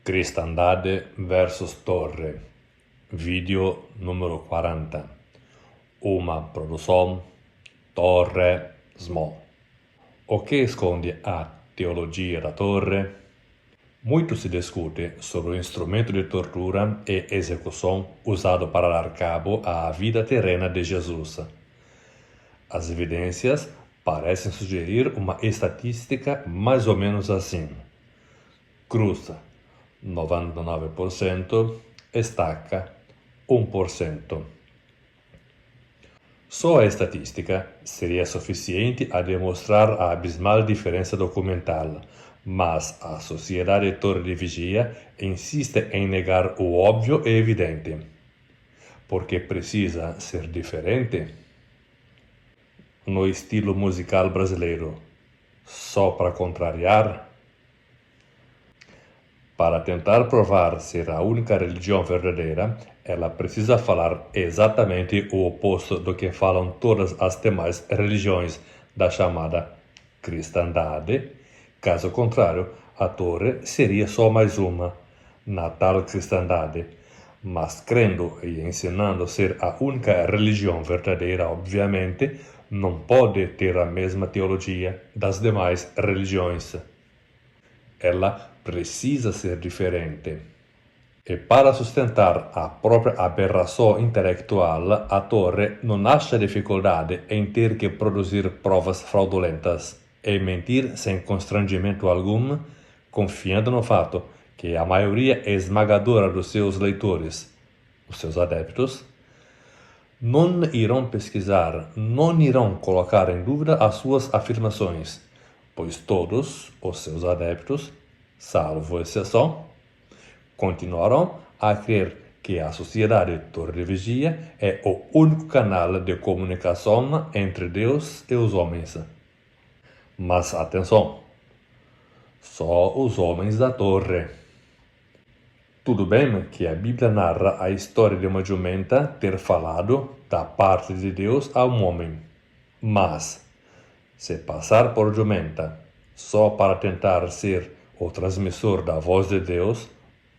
Cristandade versus Torre, vídeo número 40. Uma produção Torre Small. O que esconde a teologia da Torre? Muito se discute sobre o instrumento de tortura e execução usado para dar cabo à vida terrena de Jesus. As evidências parecem sugerir uma estatística mais ou menos assim: cruz 99%, estaca 1%. Só a estatística seria suficiente a demonstrar a abismal diferença documental, mas a Sociedade Torre de Vigia insiste em negar o óbvio e evidente. Porque precisa ser diferente? No estilo musical brasileiro, só para contrariar? Para tentar provar ser a única religião verdadeira, ela precisa falar exatamente o oposto do que falam todas as demais religiões da chamada cristandade. Caso contrário, a Torre seria só mais uma, na tal cristandade. Mas crendo e ensinando ser a única religião verdadeira, obviamente, não pode ter a mesma teologia das demais religiões. Ela precisa ser diferente. E para sustentar a própria aberração intelectual, a Torre não acha dificuldade em ter que produzir provas fraudulentas e mentir sem constrangimento algum, confiando no fato que a maioria esmagadora dos seus leitores, os seus adeptos, não irão pesquisar, não irão colocar em dúvida as suas afirmações, pois todos os seus adeptos, salvo exceção, continuarão a crer que a Sociedade Torre de Vigia é o único canal de comunicação entre Deus e os homens. Mas atenção, só os homens da Torre. Tudo bem que a Bíblia narra a história de uma jumenta ter falado da parte de Deus a um homem. Mas, se passar por jumenta só para tentar ser o transmissor da voz de Deus,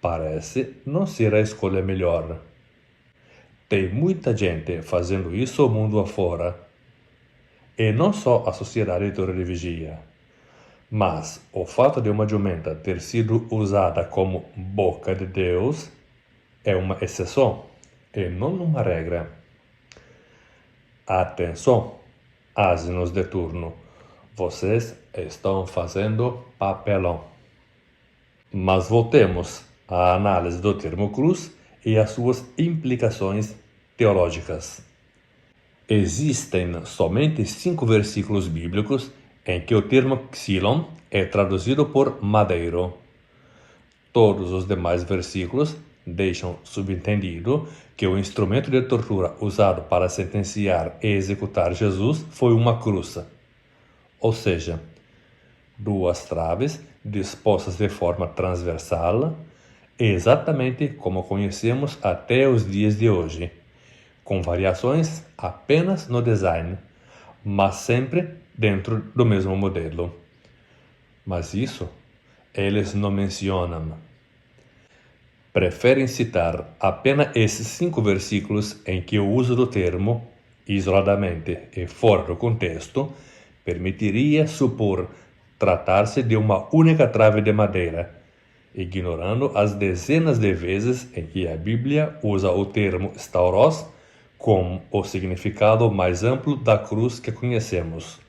parece não ser a escolha melhor. Tem muita gente fazendo isso o mundo afora. E não só a Sociedade Torre de Vigia. Mas o fato de uma jumenta ter sido usada como boca de Deus é uma exceção e não uma regra. Atenção, asnos de turno, vocês estão fazendo papelão. Mas voltemos à análise do termo cruz e às suas implicações teológicas. Existem somente 5 versículos bíblicos em que o termo xilon é traduzido por madeiro. Todos os demais versículos deixam subentendido que o instrumento de tortura usado para sentenciar e executar Jesus foi uma cruz, ou seja, 2 traves dispostas de forma transversal, exatamente como conhecemos até os dias de hoje, com variações apenas no design, mas sempre dentro do mesmo modelo. Mas isso eles não mencionam. Preferem citar apenas esses 5 versículos em que o uso do termo, isoladamente e fora do contexto, permitiria supor tratar-se de uma única trave de madeira, ignorando as dezenas de vezes em que a Bíblia usa o termo stauros com o significado mais amplo da cruz que conhecemos,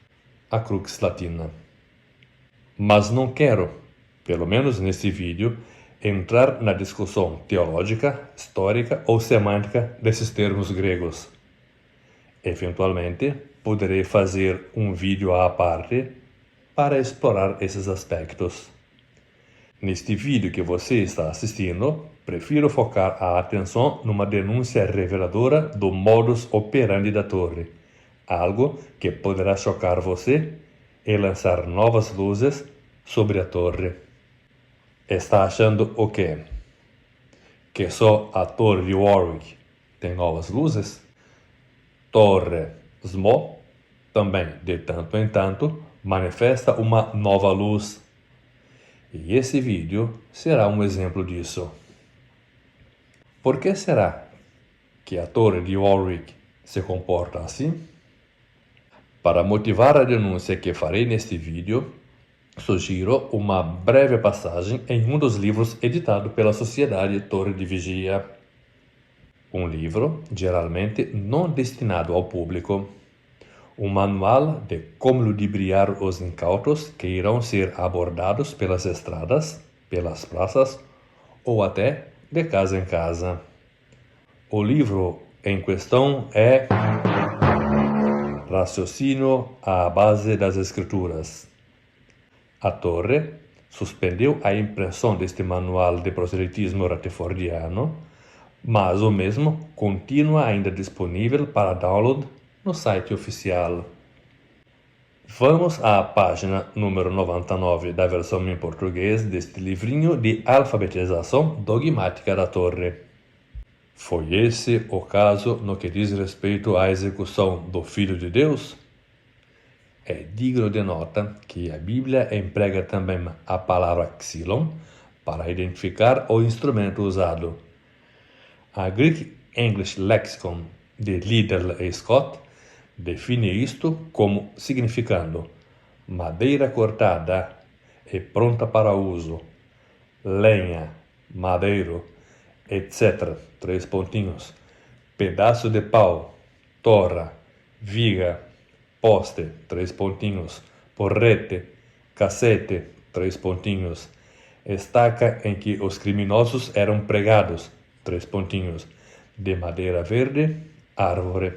a crux latina. Mas não quero, pelo menos neste vídeo, entrar na discussão teológica, histórica ou semântica desses termos gregos. Eventualmente, poderei fazer um vídeo à parte para explorar esses aspectos. Neste vídeo que você está assistindo, prefiro focar a atenção numa denúncia reveladora do modus operandi da Torre, algo que poderá chocar você e lançar novas luzes sobre a Torre. Está achando o quê? Que só a Torre de Warwick tem novas luzes? Torre Small também, de tanto em tanto, manifesta uma nova luz. E esse vídeo será um exemplo disso. Por que será que a Torre de Warwick se comporta assim? Para motivar a denúncia que farei neste vídeo, sugiro uma breve passagem em um dos livros editado pela Sociedade Torre de Vigia. Um livro, geralmente não destinado ao público. Um manual de como ludibriar os incautos que irão ser abordados pelas estradas, pelas praças ou até de casa em casa. O livro em questão é Raciocínio à Base das Escrituras. A Torre suspendeu a impressão deste manual de proselitismo rutherfordiano, mas o mesmo continua ainda disponível para download no site oficial. Vamos à página número 99 da versão em português deste livrinho de alfabetização dogmática da Torre. Foi esse o caso no que diz respeito à execução do Filho de Deus? É digno de nota que a Bíblia emprega também a palavra xilon para identificar o instrumento usado. A Greek English Lexicon de Liddell e Scott define isto como significando madeira cortada e pronta para uso, lenha, madeiro, etc. Pedaço de pau, torra, viga, poste, porrete, cacete, estaca em que os criminosos eram pregados, de madeira verde, árvore.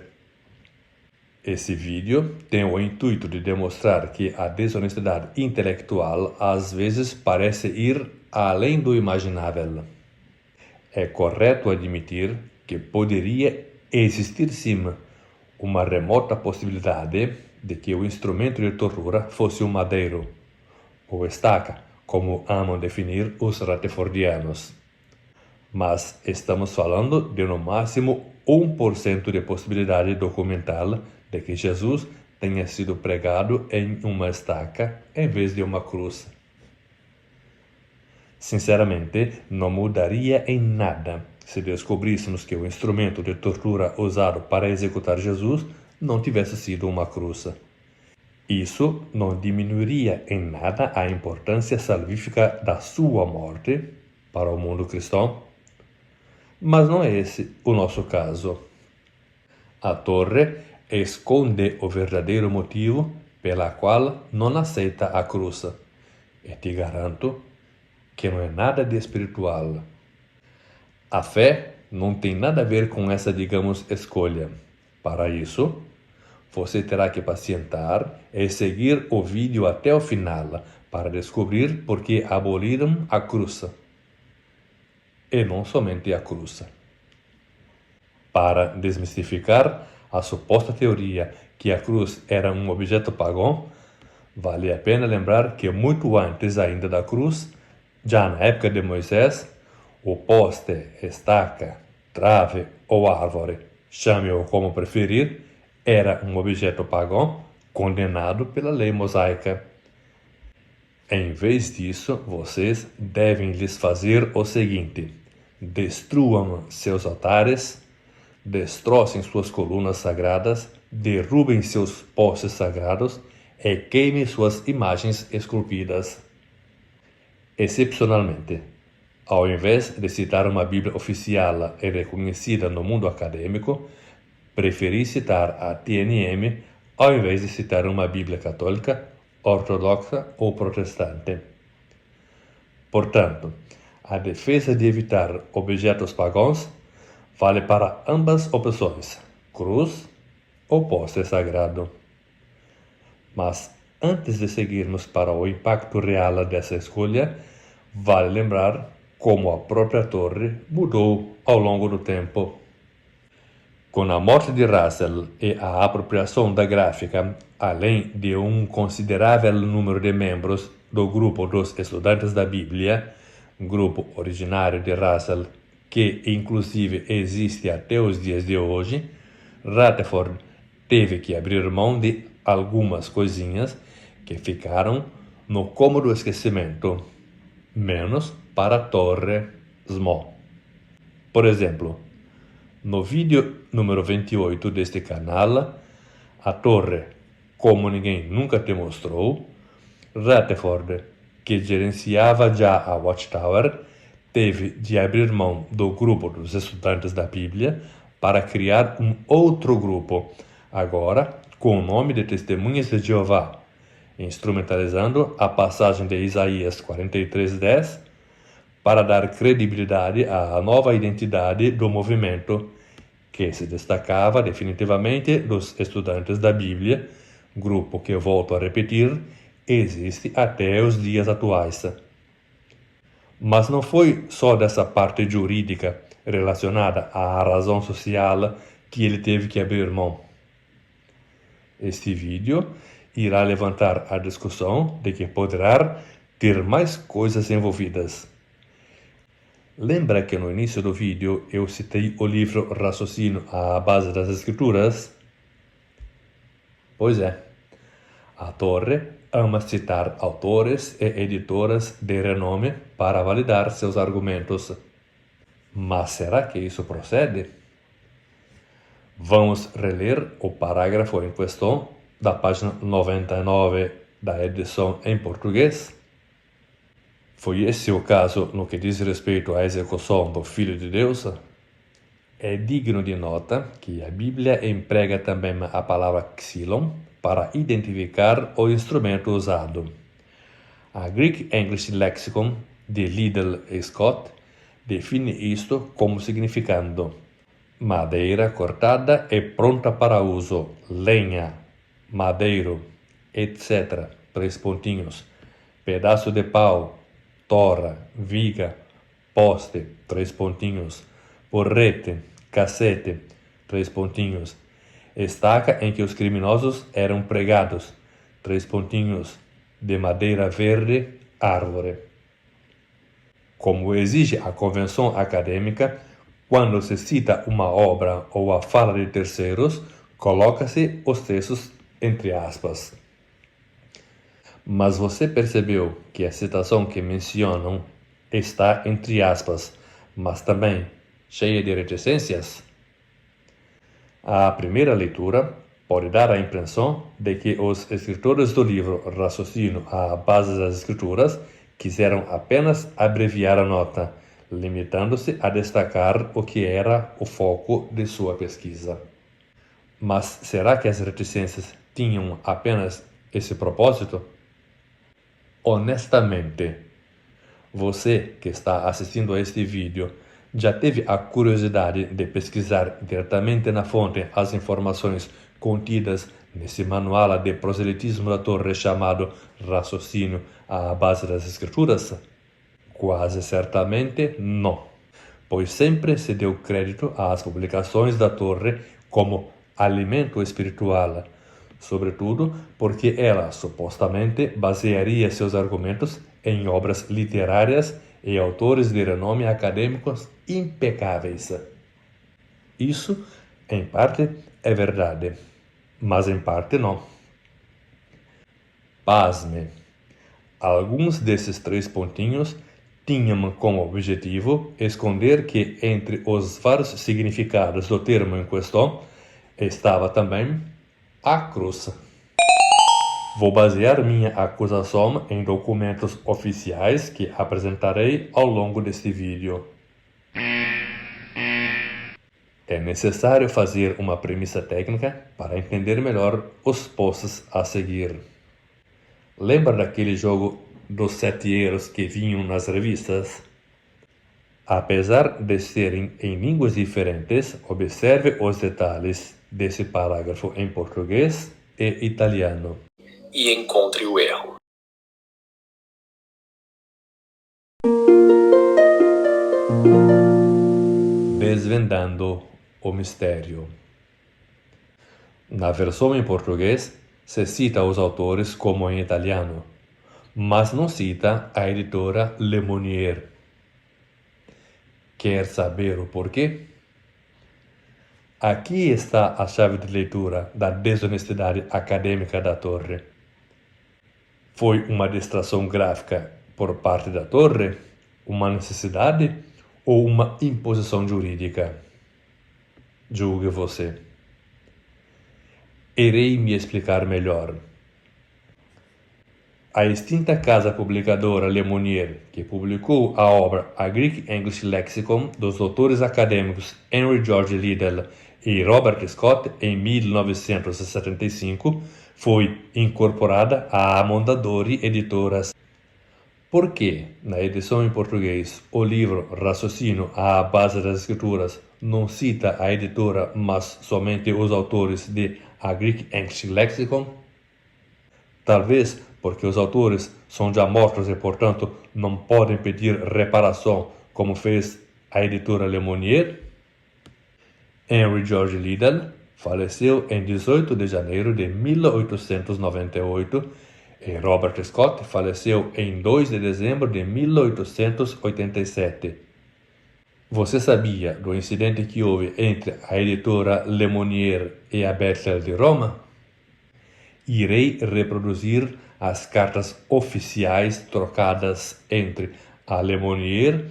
Esse vídeo tem o intuito de demonstrar que a desonestidade intelectual às vezes parece ir além do imaginável. É correto admitir que poderia existir sim uma remota possibilidade de que o instrumento de tortura fosse o madeiro, ou estaca, como amam definir os rutherfordianos. Mas estamos falando de no máximo 1% de possibilidade documental de que Jesus tenha sido pregado em uma estaca em vez de uma cruz. Sinceramente, não mudaria em nada se descobríssemos que o instrumento de tortura usado para executar Jesus não tivesse sido uma cruz. Isso não diminuiria em nada a importância salvífica da sua morte para o mundo cristão. Mas não é esse o nosso caso. A Torre esconde o verdadeiro motivo pela qual não aceita a cruz. E te garanto que não é nada de espiritual. A fé não tem nada a ver com essa, digamos, escolha. Para isso, você terá que pacientar e seguir o vídeo até o final para descobrir por que aboliram a cruz. E não somente a cruz. Para desmistificar a suposta teoria que a cruz era um objeto pagão, vale a pena lembrar que muito antes ainda da cruz, já na época de Moisés, o poste, estaca, trave ou árvore, chame-o como preferir, era um objeto pagão condenado pela lei mosaica. Em vez disso, vocês devem lhes fazer o seguinte: destruam seus altares, destrocem suas colunas sagradas, derrubem seus postes sagrados e queimem suas imagens esculpidas. Excepcionalmente, ao invés de citar uma Bíblia oficial e reconhecida no mundo acadêmico, preferi citar a TNM ao invés de citar uma Bíblia católica, ortodoxa ou protestante. Portanto, a defesa de evitar objetos pagãos vale para ambas opções, cruz ou poste sagrado. Mas antes de seguirmos para o impacto real dessa escolha, vale lembrar como a própria torre mudou ao longo do tempo. Com a morte de Russell e a apropriação da gráfica, além de um considerável número de membros do grupo dos estudantes da Bíblia, grupo originário de Russell, que inclusive existe até os dias de hoje, Rutherford teve que abrir mão de algumas coisinhas que ficaram no cômodo esquecimento. menos para a torre small. Por exemplo, no vídeo número 28 deste canal, a torre, como ninguém nunca te mostrou, Rutherford, que gerenciava já a Watchtower, teve de abrir mão do grupo dos estudantes da Bíblia para criar um outro grupo, agora com o nome de Testemunhas de Jeová, instrumentalizando a passagem de Isaías 43:10 para dar credibilidade à nova identidade do movimento, que se destacava definitivamente dos estudantes da Bíblia, grupo que, volto a repetir, existe até os dias atuais. Mas não foi só dessa parte jurídica relacionada à razão social que ele teve que abrir mão. Este vídeo irá levantar a discussão de que poderá ter mais coisas envolvidas. Lembra que no início do vídeo eu citei o livro Raciocínio à Base das Escrituras? Pois é, a Torre ama citar autores e editoras de renome para validar seus argumentos. Mas será que isso procede? Vamos reler o parágrafo em questão da página 99 da edição em português. Foi esse o caso no que diz respeito à execução do Filho de Deus? É digno de nota que a Bíblia emprega também a palavra xylon para identificar o instrumento usado. A Greek English Lexicon de Liddell e Scott define isto como significando madeira cortada e pronta para uso, lenha, madeiro, etc. Pedaço de pau, torra, viga, poste, porrete, cacete, estaca em que os criminosos eram pregados, de madeira verde, árvore. Como exige a convenção acadêmica, quando se cita uma obra ou a fala de terceiros, coloca-se os textos entre aspas. Mas você percebeu que a citação que mencionam está entre aspas, mas também cheia de reticências? A primeira leitura pode dar a impressão de que os escritores do livro Raciocínio à Base das Escrituras quiseram apenas abreviar a nota, limitando-se a destacar o que era o foco de sua pesquisa. Mas será que as reticências tinham apenas esse propósito? Honestamente, você que está assistindo a este vídeo já teve a curiosidade de pesquisar diretamente na fonte as informações contidas nesse manual de proselitismo da Torre chamado Raciocínio à Base das Escrituras? Quase certamente não, pois sempre se deu crédito às publicações da Torre como alimento espiritual, sobretudo porque ela supostamente basearia seus argumentos em obras literárias e autores de renome acadêmicos impecáveis. Isso, em parte, é verdade, mas em parte não. Pasme, alguns desses 3 pontinhos tinham como objetivo esconder que entre os vários significados do termo em questão estava também a cruz. Vou basear minha acusação em documentos oficiais que apresentarei ao longo deste vídeo. É necessário fazer uma premissa técnica para entender melhor os posts a seguir. Lembra daquele jogo dos 7 euros que vinham nas revistas? Apesar de serem em línguas diferentes, observe os detalhes desse parágrafo em português e italiano. E encontre o erro. Desvendando o mistério. Na versão em português, se cita os autores como em italiano, mas não cita a editora Le Monnier. Quer saber o porquê? Aqui está a chave de leitura da desonestidade acadêmica da Torre. Foi uma distração gráfica por parte da torre, uma necessidade ou uma imposição jurídica? Julgue você. Irei me explicar melhor. A extinta casa publicadora Le Monnier, que publicou a obra A Greek English Lexicon dos doutores acadêmicos Henry George Liddell e Robert Scott em 1975, foi incorporada à Mondadori Editoras. Por que, na edição em português, o livro Raciocínio à Base das Escrituras não cita a editora, mas somente os autores de A Greek English Lexicon? Talvez porque os autores são já mortos e, portanto, não podem pedir reparação, como fez a editora Le Monnier? Henry George Liddell faleceu em 18 de janeiro de 1898 e Robert Scott faleceu em 2 de dezembro de 1887. Você sabia do incidente que houve entre a editora Le Monnier e a Bethel de Roma? Irei reproduzir as cartas oficiais trocadas entre a Le Monnier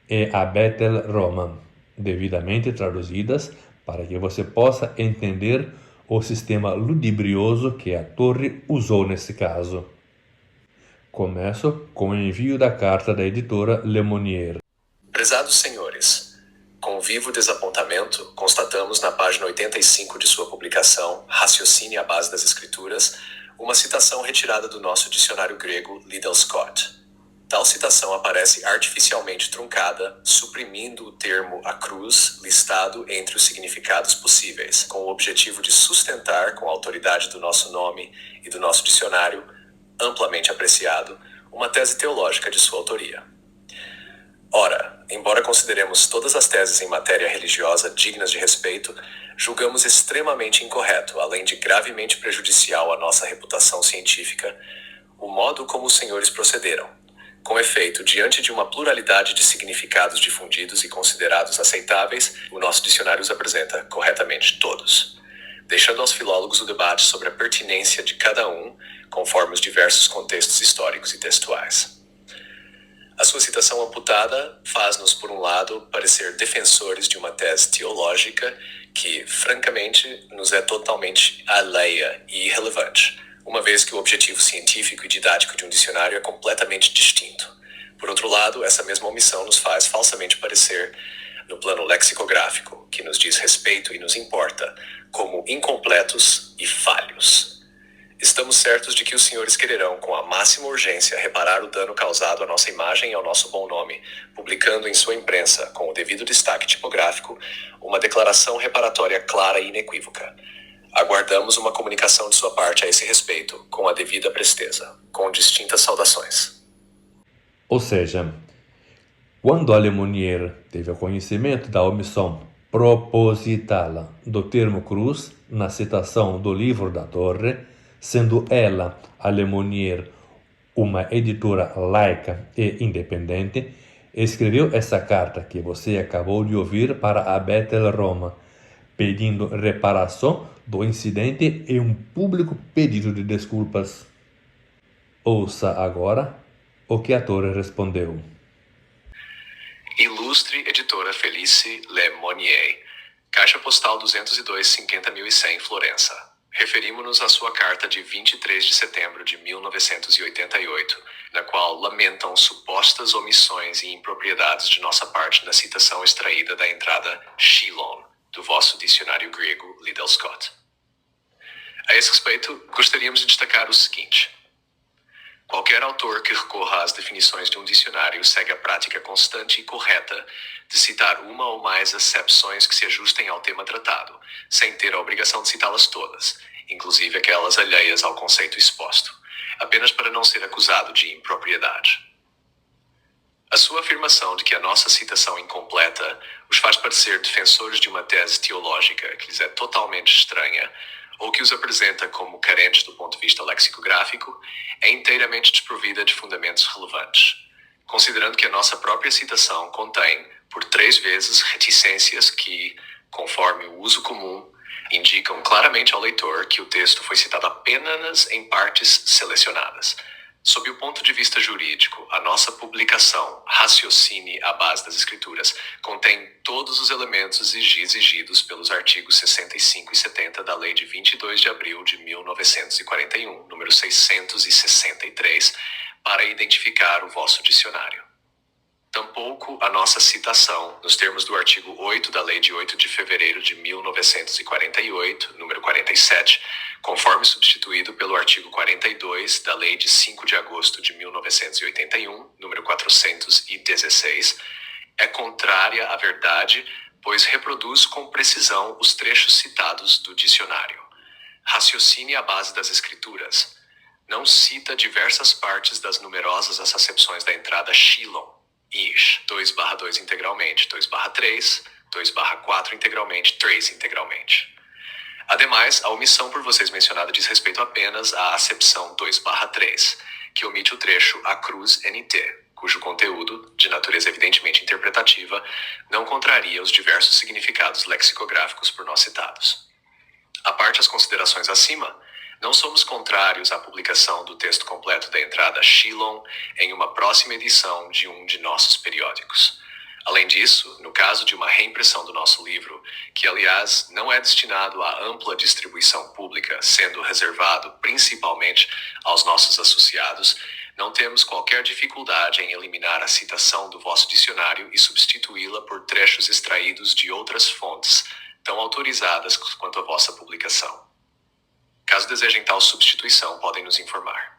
e a Bethel Roma, devidamente traduzidas para que você possa entender o sistema ludibrioso que a torre usou nesse caso. Começo com o envio da carta da editora Le Monnier. Prezados senhores, com vivo desapontamento, constatamos na página 85 de sua publicação, Raciocínio à Base das Escrituras, uma citação retirada do nosso dicionário grego Liddell Scott. Tal citação aparece artificialmente truncada, suprimindo o termo a cruz listado entre os significados possíveis, com o objetivo de sustentar, com a autoridade do nosso nome e do nosso dicionário, amplamente apreciado, uma tese teológica de sua autoria. Ora, embora consideremos todas as teses em matéria religiosa dignas de respeito, julgamos extremamente incorreto, além de gravemente prejudicial à nossa reputação científica, o modo como os senhores procederam. Com efeito, diante de uma pluralidade de significados difundidos e considerados aceitáveis, o nosso dicionário os apresenta corretamente todos, deixando aos filólogos o debate sobre a pertinência de cada um, conforme os diversos contextos históricos e textuais. A sua citação amputada faz-nos, por um lado, parecer defensores de uma tese teológica que, francamente, nos é totalmente alheia e irrelevante, uma vez que o objetivo científico e didático de um dicionário é completamente distinto. Por outro lado, essa mesma omissão nos faz falsamente parecer, no plano lexicográfico, que nos diz respeito e nos importa, como incompletos e falhos. Estamos certos de que os senhores quererão, com a máxima urgência, reparar o dano causado à nossa imagem e ao nosso bom nome, publicando em sua imprensa, com o devido destaque tipográfico, uma declaração reparatória clara e inequívoca. Aguardamos uma comunicação de sua parte a esse respeito, com a devida presteza, com distintas saudações. Ou seja, quando a Le Monnier teve o conhecimento da omissão proposital do termo cruz na citação do livro da Torre, sendo ela, a Le Monnier, uma editora laica e independente, escreveu essa carta que você acabou de ouvir para a Bethel Roma, pedindo reparação do incidente e um público pedido de desculpas. Ouça agora o que a torre respondeu. Ilustre editora Felice Le Monnier, Caixa Postal 202-50100, Florença. Referimos-nos à sua carta de 23 de setembro de 1988, na qual lamentam supostas omissões e impropriedades de nossa parte na citação extraída da entrada Shilon, do vosso dicionário grego Liddell Scott. A esse respeito, gostaríamos de destacar o seguinte. Qualquer autor que recorra às definições de um dicionário segue a prática constante e correta de citar uma ou mais acepções que se ajustem ao tema tratado, sem ter a obrigação de citá-las todas, inclusive aquelas alheias ao conceito exposto, apenas para não ser acusado de impropriedade. A sua afirmação de que a nossa citação incompleta os faz parecer defensores de uma tese teológica que lhes é totalmente estranha, ou que os apresenta como carentes do ponto de vista lexicográfico, é inteiramente desprovida de fundamentos relevantes, considerando que a nossa própria citação contém, por 3 vezes, reticências que, conforme o uso comum, indicam claramente ao leitor que o texto foi citado apenas em partes selecionadas, Sob o ponto de vista jurídico, a nossa publicação, Raciocine à Base das Escrituras, contém todos os elementos exigidos pelos artigos 65 e 70 da Lei de 22 de abril de 1941, número 663, para identificar o vosso dicionário. Tampouco a nossa citação, nos termos do artigo 8 da Lei de 8 de fevereiro de 1948, número 47, conforme substituído pelo artigo 42 da Lei de 5 de agosto de 1981, número 416, é contrária à verdade, pois reproduz com precisão os trechos citados do dicionário. Raciocine à base das Escrituras. Não cita diversas partes das numerosas acepções da entrada Shilon, Ish, 2/2 integralmente, 2/3, 2/4 integralmente, 3 integralmente. Ademais, a omissão por vocês mencionada diz respeito apenas à acepção 2/3, que omite o trecho A Cruz NT, cujo conteúdo, de natureza evidentemente interpretativa, não contraria os diversos significados lexicográficos por nós citados. À parte as considerações acima, não somos contrários à publicação do texto completo da entrada Shilon em uma próxima edição de um de nossos periódicos. Além disso, no caso de uma reimpressão do nosso livro, que aliás não é destinado à ampla distribuição pública, sendo reservado principalmente aos nossos associados, não temos qualquer dificuldade em eliminar a citação do vosso dicionário e substituí-la por trechos extraídos de outras fontes, tão autorizadas quanto a vossa publicação. Caso desejem tal substituição, podem nos informar.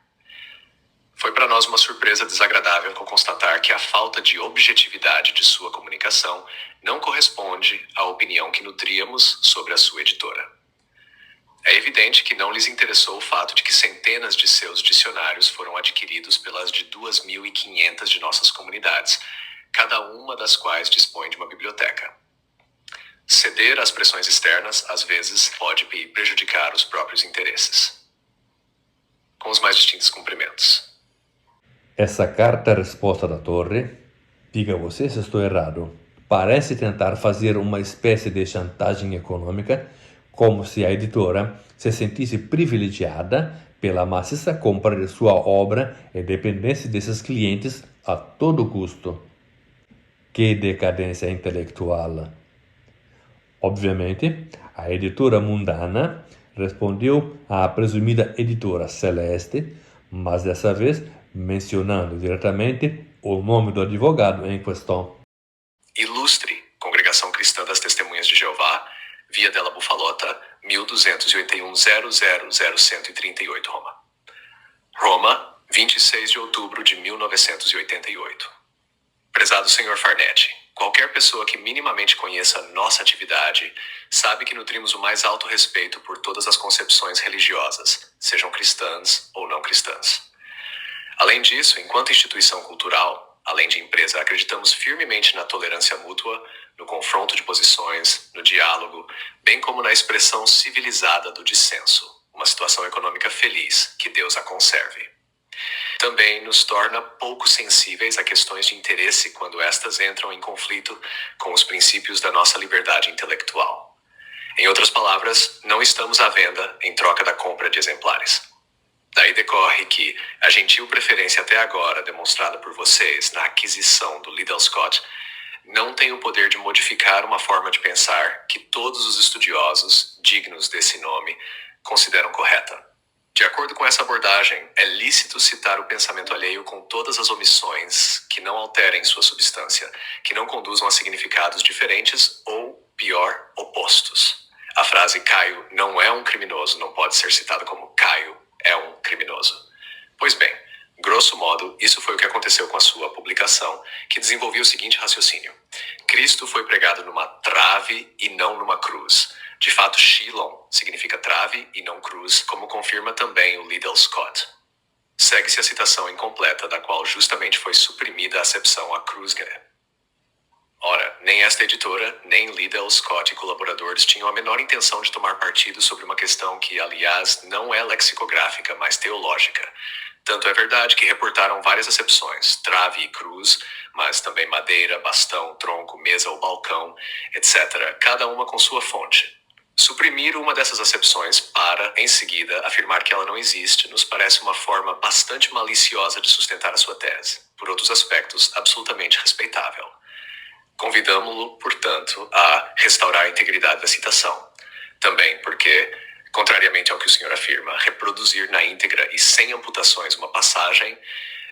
Foi para nós uma surpresa desagradável constatar que a falta de objetividade de sua comunicação não corresponde à opinião que nutríamos sobre a sua editora. É evidente que não lhes interessou o fato de que centenas de seus dicionários foram adquiridos pelas de 2.500 de nossas comunidades, cada uma das quais dispõe de uma biblioteca. Ceder às pressões externas, às vezes, pode prejudicar os próprios interesses. Com os mais distintos cumprimentos. Essa carta-resposta da Torre, diga você se estou errado, parece tentar fazer uma espécie de chantagem econômica, como se a editora se sentisse privilegiada pela maciça compra de sua obra e dependesse desses clientes a todo custo. Que decadência intelectual! Obviamente, a editora mundana respondeu à presumida editora Celeste, mas dessa vez mencionando diretamente o nome do advogado em questão. Ilustre Congregação Cristã das Testemunhas de Jeová, Via della Bufalota, 1281-000-138, Roma. Roma, 26 de outubro de 1988. Prezado Sr. Farnetti, qualquer pessoa que minimamente conheça nossa atividade sabe que nutrimos o mais alto respeito por todas as concepções religiosas, sejam cristãs ou não cristãs. Além disso, enquanto instituição cultural, além de empresa, acreditamos firmemente na tolerância mútua, no confronto de posições, no diálogo, bem como na expressão civilizada do dissenso, uma situação econômica feliz, que Deus a conserve. Também nos torna pouco sensíveis a questões de interesse quando estas entram em conflito com os princípios da nossa liberdade intelectual. Em outras palavras, não estamos à venda em troca da compra de exemplares. Daí decorre que a gentil preferência até agora demonstrada por vocês na aquisição do Liddell Scott não tem o poder de modificar uma forma de pensar que todos os estudiosos, dignos desse nome, consideram correta. De acordo com essa abordagem, é lícito citar o pensamento alheio com todas as omissões que não alterem sua substância, que não conduzam a significados diferentes ou, pior, opostos. A frase Caio não é um criminoso não pode ser citada como Caio é um criminoso. Pois bem, grosso modo, isso foi o que aconteceu com a sua publicação, que desenvolvia o seguinte raciocínio. Cristo foi pregado numa trave e não numa cruz. De fato, Shilon significa trave e não cruz, como confirma também o Liddell Scott. Segue-se a citação incompleta, da qual justamente foi suprimida a acepção a cruz. Ora, nem esta editora, nem Liddell Scott e colaboradores tinham a menor intenção de tomar partido sobre uma questão que, aliás, não é lexicográfica, mas teológica. Tanto é verdade que reportaram várias acepções, trave e cruz, mas também madeira, bastão, tronco, mesa ou balcão, etc., cada uma com sua fonte. Suprimir uma dessas acepções para, em seguida, afirmar que ela não existe nos parece uma forma bastante maliciosa de sustentar a sua tese, por outros aspectos absolutamente respeitável. Convidamo-lo, portanto, a restaurar a integridade da citação. Também porque, contrariamente ao que o senhor afirma, reproduzir na íntegra e sem amputações uma passagem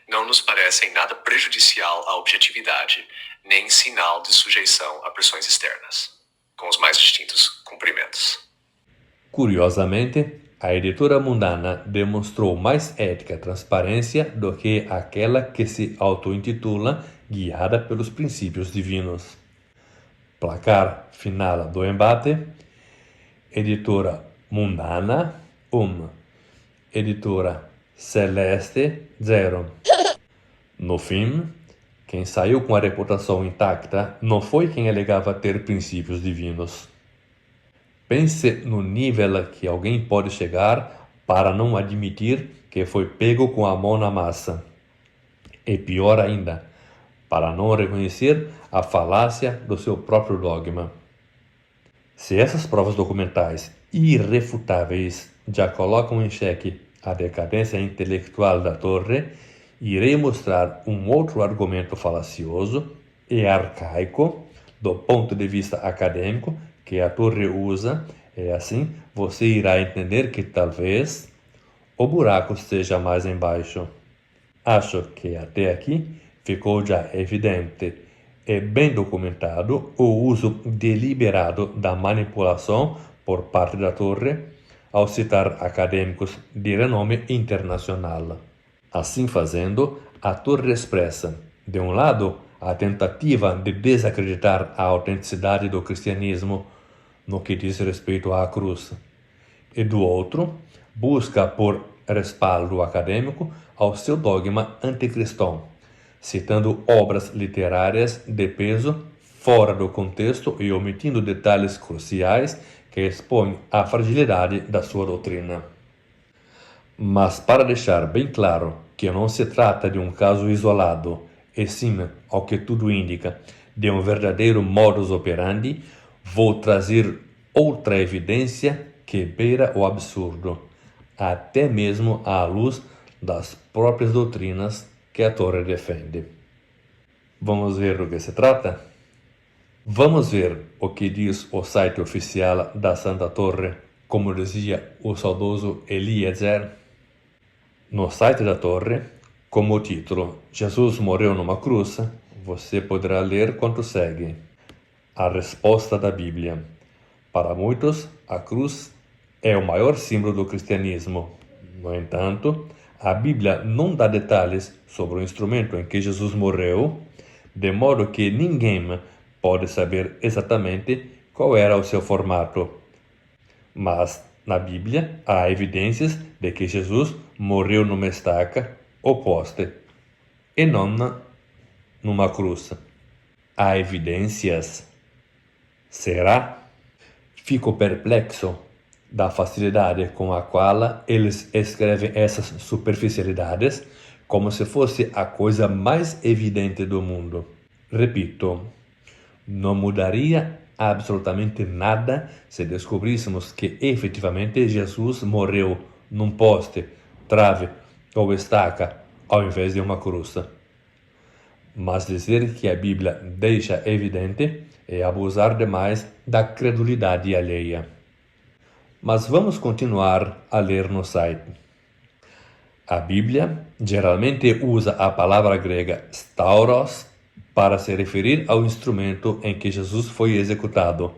não nos parece em nada prejudicial à objetividade, nem sinal de sujeição a pressões externas, com os mais distintos cumprimentos. Curiosamente, a editora mundana demonstrou mais ética e transparência do que aquela que se auto-intitula guiada pelos princípios divinos. Placar final do embate: editora mundana 1, editora celeste 0. No fim, quem saiu com a reputação intacta não foi quem alegava ter princípios divinos. Pense no nível que alguém pode chegar para não admitir que foi pego com a mão na massa. E pior ainda, para não reconhecer a falácia do seu próprio dogma. Se essas provas documentais irrefutáveis já colocam em xeque a decadência intelectual da Torre, irei mostrar um outro argumento falacioso e arcaico do ponto de vista acadêmico que a Torre usa, e assim você irá entender que talvez o buraco esteja mais embaixo. Acho que até aqui ficou já evidente e bem documentado o uso deliberado da manipulação por parte da Torre ao citar acadêmicos de renome internacional. Assim fazendo, a Torre expressa, de um lado, a tentativa de desacreditar a autenticidade do cristianismo no que diz respeito à cruz, e do outro, busca por respaldo acadêmico ao seu dogma anticristão, citando obras literárias de peso fora do contexto e omitindo detalhes cruciais que expõem a fragilidade da sua doutrina. Mas para deixar bem claro que não se trata de um caso isolado, e sim, ao que tudo indica, de um verdadeiro modus operandi, vou trazer outra evidência que beira o absurdo, até mesmo à luz das próprias doutrinas que a Torre defende. Vamos ver do que se trata? Vamos ver o que diz o site oficial da Santa Torre, como dizia o saudoso Eliezer. No site da Torre, como título Jesus morreu numa cruz, você poderá ler quanto segue. A resposta da Bíblia. Para muitos, a cruz é o maior símbolo do cristianismo. No entanto, a Bíblia não dá detalhes sobre o instrumento em que Jesus morreu, de modo que ninguém pode saber exatamente qual era o seu formato. Mas na Bíblia há evidências de que Jesus morreu numa estaca ou poste, e não numa cruz. Há evidências? Será? Fico perplexo da facilidade com a qual eles escrevem essas superficialidades como se fosse a coisa mais evidente do mundo. Repito, não mudaria absolutamente nada se descobríssemos que efetivamente Jesus morreu num poste, trave ou estaca ao invés de uma cruz. Mas dizer que a Bíblia deixa evidente é abusar demais da credulidade alheia. Mas vamos continuar a ler no site. A Bíblia geralmente usa a palavra grega stauros para se referir ao instrumento em que Jesus foi executado.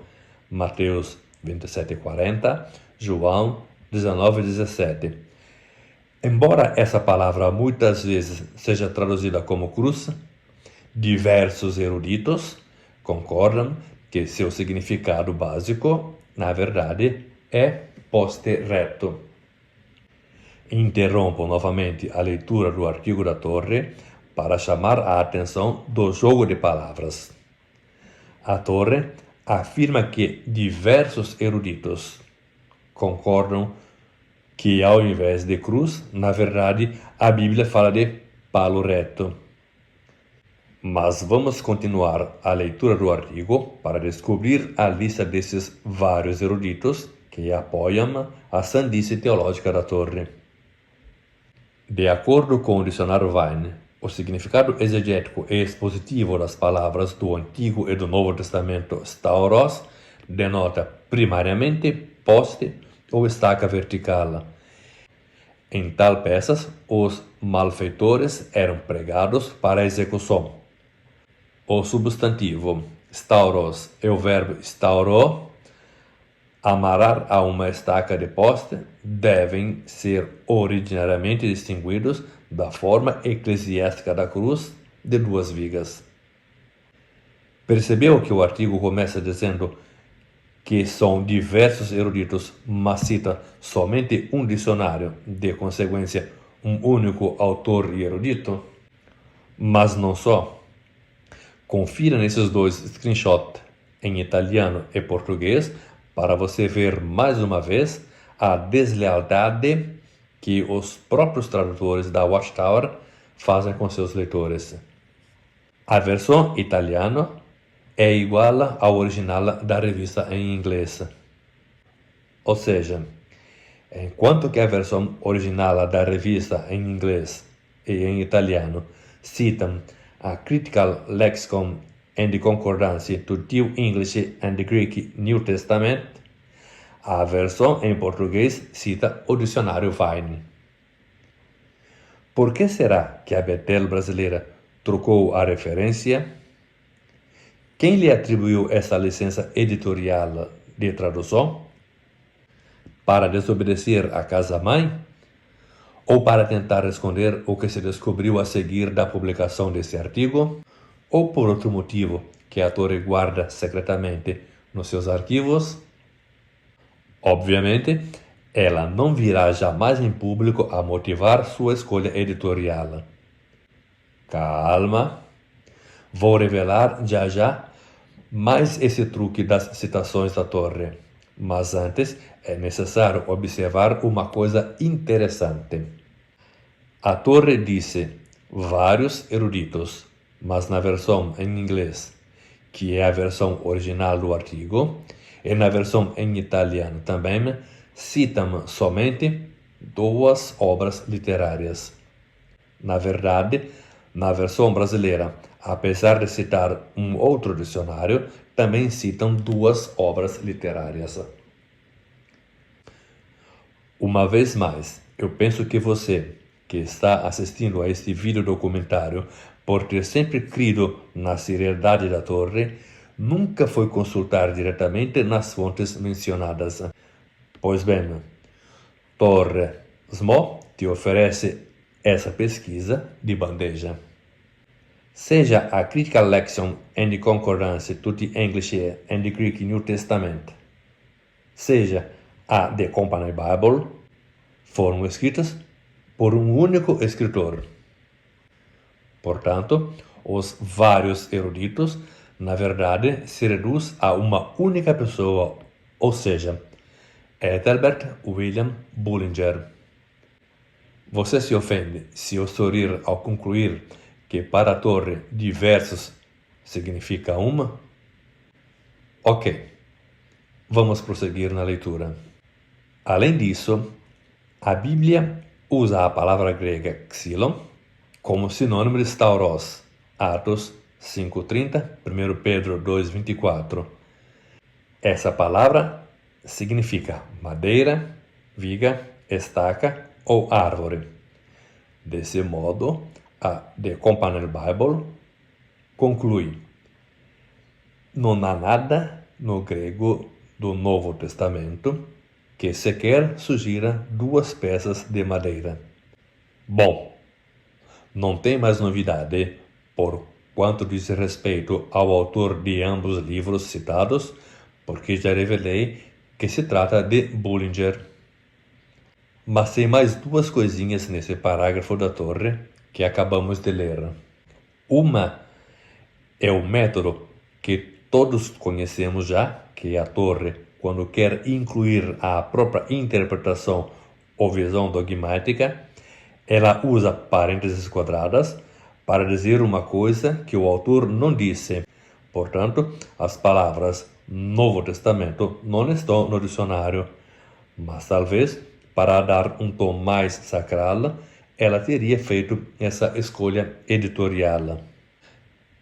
Mateus 27:40, João 19:17. Embora essa palavra muitas vezes seja traduzida como cruz, diversos eruditos concordam que seu significado básico, na verdade, é poste reto. Interrompo novamente a leitura do artigo da Torre para chamar a atenção do jogo de palavras. A Torre afirma que diversos eruditos concordam que, ao invés de cruz, na verdade, a Bíblia fala de palo reto. Mas vamos continuar a leitura do artigo para descobrir a lista desses vários eruditos que apoiam a sandice teológica da Torre. De acordo com o dicionário Vine, o significado exegético e expositivo das palavras do Antigo e do Novo Testamento stauros denota primariamente poste ou estaca vertical. Em tal peças, os malfeitores eram pregados para a execução. O substantivo stauros e o verbo stauro, amarrar a uma estaca de poste, devem ser originariamente distinguidos da forma eclesiástica da cruz de 2 vigas. Percebeu que o artigo começa dizendo que são diversos eruditos, mas cita somente um dicionário, de consequência, um único autor e erudito? Mas não só. Confira nesses 2 screenshots, em italiano e português, para você ver mais uma vez a deslealdade que os próprios tradutores da Watchtower fazem com seus leitores. A versão italiana é igual ao original da revista em inglês. Ou seja, enquanto que a versão original da revista em inglês e em italiano citam a Critical Lexicon and the Concordancy to the English and the Greek New Testament, a versão em português cita o dicionário Vine. Por que será que a Bethel brasileira trocou a referência? Quem lhe atribuiu essa licença editorial de tradução? Para desobedecer à casa-mãe? Ou para tentar esconder o que se descobriu a seguir da publicação desse artigo? Ou por outro motivo que a Torre guarda secretamente nos seus arquivos? Obviamente, ela não virá jamais em público a motivar sua escolha editorial. Calma, vou revelar já mais esse truque das citações da Torre. Mas antes é necessário observar uma coisa interessante. A Torre disse vários eruditos, mas na versão em inglês, que é a versão original do artigo, e na versão em italiano também, citam somente 2 obras literárias. Na verdade, na versão brasileira, apesar de citar um outro dicionário, também citam 2 obras literárias. Uma vez mais, eu penso que você, que está assistindo a este vídeo documentário, por ter sempre crido na seriedade da Torre, nunca foi consultar diretamente nas fontes mencionadas. Pois bem, Torre Smo te oferece essa pesquisa de bandeja. Seja a Critical Lexicon and the Concordancy to the English and the Greek New Testament, seja a The Company Bible, foram escritas por um único escritor. Portanto, os vários eruditos, na verdade, se reduz a uma única pessoa, ou seja, Ethelbert William Bullinger. Você se ofende se eu sorrir ao concluir que para a Torre diversos significa uma? Ok, vamos prosseguir na leitura. Além disso, a Bíblia usa a palavra grega xylon como sinônimo de stauros, Atos 5:30, 1 Pedro 2:24. Essa palavra significa madeira, viga, estaca ou árvore. Desse modo, a The Companion Bible conclui: não há nada no grego do Novo Testamento que sequer sugira 2 peças de madeira. Bom, não tem mais novidade por quanto diz respeito ao autor de ambos os livros citados, porque já revelei que se trata de Bullinger. Mas tem mais 2 coisinhas nesse parágrafo da Torre que acabamos de ler. Uma é o método que todos conhecemos já, que a Torre, quando quer incluir a própria interpretação ou visão dogmática, ela usa parênteses quadradas para dizer uma coisa que o autor não disse. Portanto, as palavras Novo Testamento não estão no dicionário, mas talvez, para dar um tom mais sacral, ela teria feito essa escolha editorial.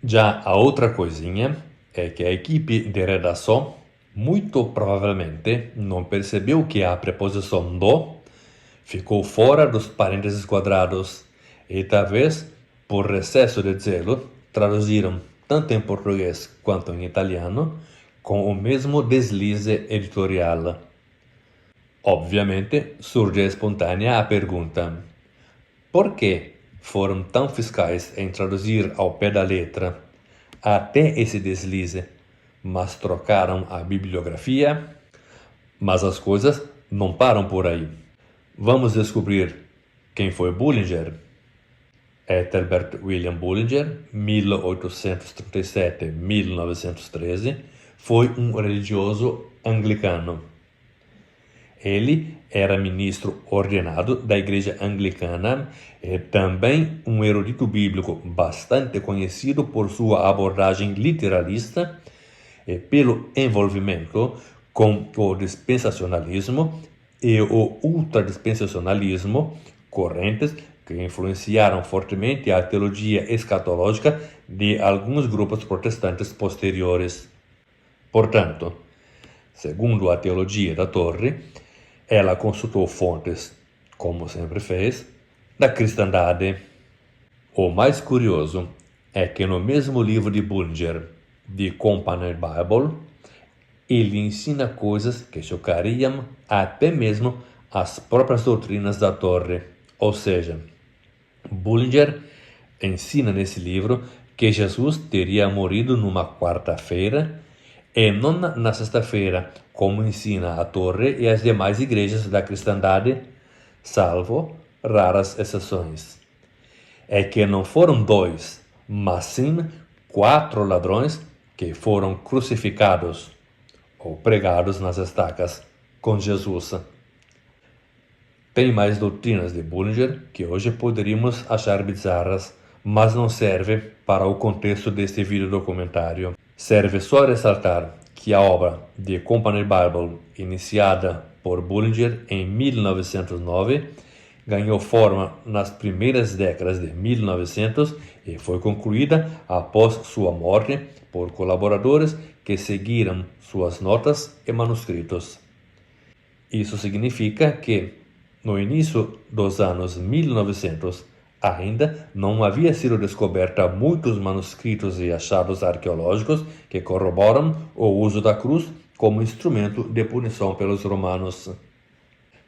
Já a outra coisinha é que a equipe de redação muito provavelmente não percebeu que a preposição do ficou fora dos parênteses quadrados e talvez, por excesso de zelo, traduziram tanto em português quanto em italiano com o mesmo deslize editorial. Obviamente, surge espontânea a pergunta: por que foram tão fiscais em traduzir ao pé da letra até esse deslize, mas trocaram a bibliografia? Mas as coisas não param por aí. Vamos descobrir quem foi Bullinger. Ethelbert William Bullinger, 1837-1913, foi um religioso anglicano. Ele era ministro ordenado da Igreja Anglicana e também um erudito bíblico bastante conhecido por sua abordagem literalista e pelo envolvimento com o dispensacionalismo e o ultradispensacionalismo, correntes que influenciaram fortemente a teologia escatológica de alguns grupos protestantes posteriores. Portanto, segundo a teologia da Torre, ela consultou fontes, como sempre fez, da cristandade. O mais curioso é que no mesmo livro de Bullinger, The Company Bible, ele ensina coisas que chocariam até mesmo as próprias doutrinas da Torre. Ou seja, Bullinger ensina nesse livro que Jesus teria morrido numa quarta-feira e não na sexta-feira, como ensina a Torre e as demais igrejas da cristandade, salvo raras exceções. É que não foram 2, mas sim 4 ladrões que foram crucificados ou pregados nas estacas com Jesus. Tem mais doutrinas de Bullinger que hoje poderíamos achar bizarras, mas não serve para o contexto deste vídeo documentário. Serve só ressaltar que a obra The Company Bible, iniciada por Bullinger em 1909, ganhou forma nas primeiras décadas de 1900 e foi concluída após sua morte por colaboradores que seguiram suas notas e manuscritos. Isso significa que, no início dos anos 1900, ainda não havia sido descoberta muitos manuscritos e achados arqueológicos que corroboram o uso da cruz como instrumento de punição pelos romanos.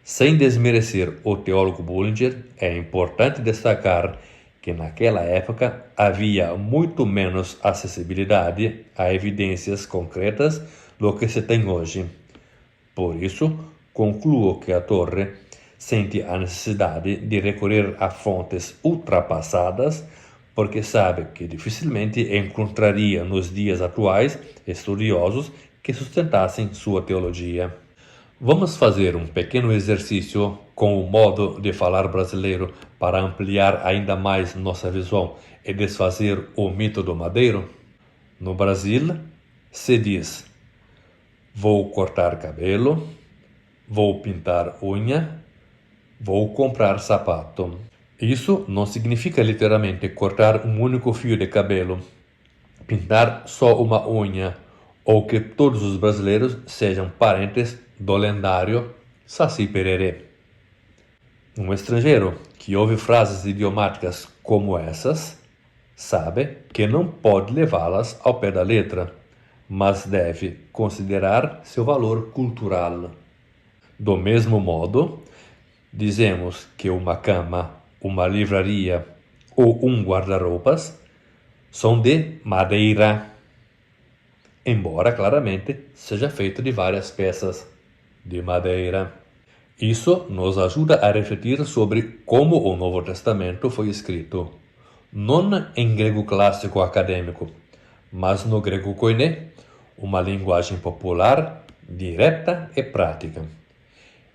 Sem desmerecer o teólogo Bullinger, é importante destacar que naquela época havia muito menos acessibilidade a evidências concretas do que se tem hoje. Por isso, concluo que a Torre sente a necessidade de recorrer a fontes ultrapassadas, porque sabe que dificilmente encontraria nos dias atuais estudiosos que sustentassem sua teologia. Vamos fazer um pequeno exercício com o modo de falar brasileiro para ampliar ainda mais nossa visão e desfazer o mito do madeiro? No Brasil, se diz: vou cortar cabelo, vou pintar unha, vou comprar sapato. Isso não significa literalmente cortar um único fio de cabelo, pintar só uma unha, ou que todos os brasileiros sejam parentes do lendário Saci Pererê. Um estrangeiro que ouve frases idiomáticas como essas sabe que não pode levá-las ao pé da letra, mas deve considerar seu valor cultural. Do mesmo modo, dizemos que uma cama, uma livraria ou um guarda-roupas são de madeira, embora claramente seja feito de várias peças de madeira. Isso nos ajuda a refletir sobre como o Novo Testamento foi escrito, não em grego clássico acadêmico, mas no grego koiné, uma linguagem popular, direta e prática.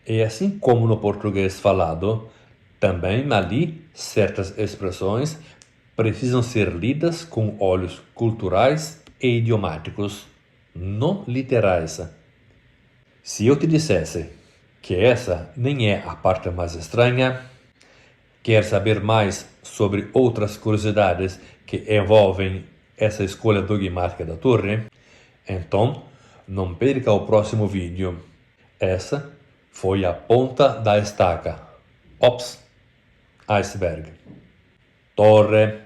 E assim como no português falado, também ali certas expressões precisam ser lidas com olhos culturais e idiomáticos, não literais. Se eu te dissesse que essa nem é a parte mais estranha, quer saber mais sobre outras curiosidades que envolvem essa escolha dogmática da torre? Então, não perca o próximo vídeo. Essa foi a ponta da estaca. Ops, iceberg. Torre,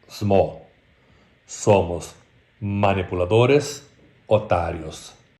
small. Somos manipuladores otários.